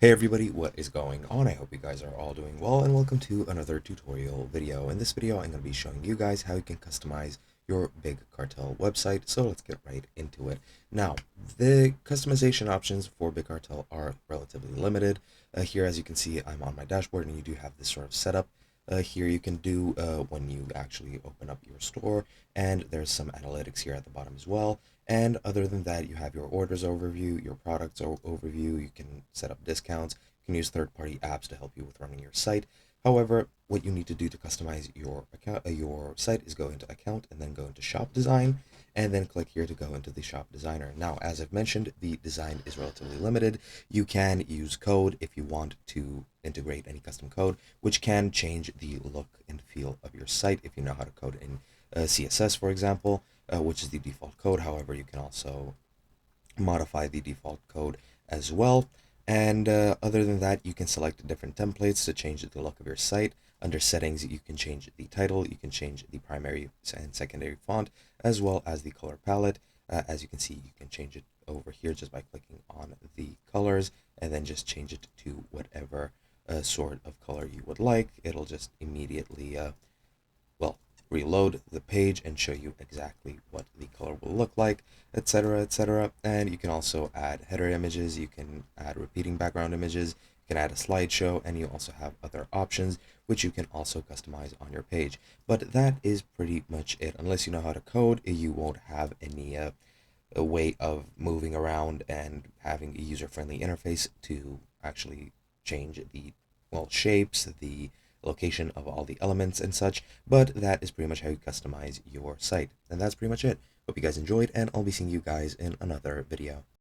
Hey everybody, what is going on? I hope you guys are all doing well and welcome to another tutorial video. In this video, I'm going to be showing you guys how you can customize your Big Cartel website. So let's get right into it. Now, the customization options for Big Cartel are relatively limited. Here, as you can see, I'm on my dashboard and you do have this sort of setup. Here you can do when you actually open up your store, and there's some analytics here at the bottom as well. And other than that, you have your orders overview, your products overview. You can set up discounts. You can use third-party apps to help you with running your site. However, what you need to do to customize your account, your site is go into account and then go into shop design, and then click here to go into the shop designer. Now, as I've mentioned, the design is relatively limited. You can use code if you want to integrate any custom code, which can change the look and feel of your site if you know how to code in CSS, for example, which is the default code. However, you can also modify the default code as well. And other than that, you can select different templates to change the look of your site. Under settings, you can change the title, you can change the primary and secondary font, as well as the color palette. As you can see, you can change it over here just by clicking on the colors and then just change it to whatever sort of color you would like. It'll just immediately well, reload the page and show you exactly what the color will look like, etc., etc. And you can also add header images, you can add repeating background images, you can add a slideshow, and you also have other options which you can also customize on your page. But that is pretty much it. Unless you know how to code, you won't have any a way of moving around and having a user-friendly interface to actually change the, well, shapes, the location of all the elements and such. But that is pretty much how you customize your site. And that's pretty much it. Hope you guys enjoyed, and I'll be seeing you guys in another video.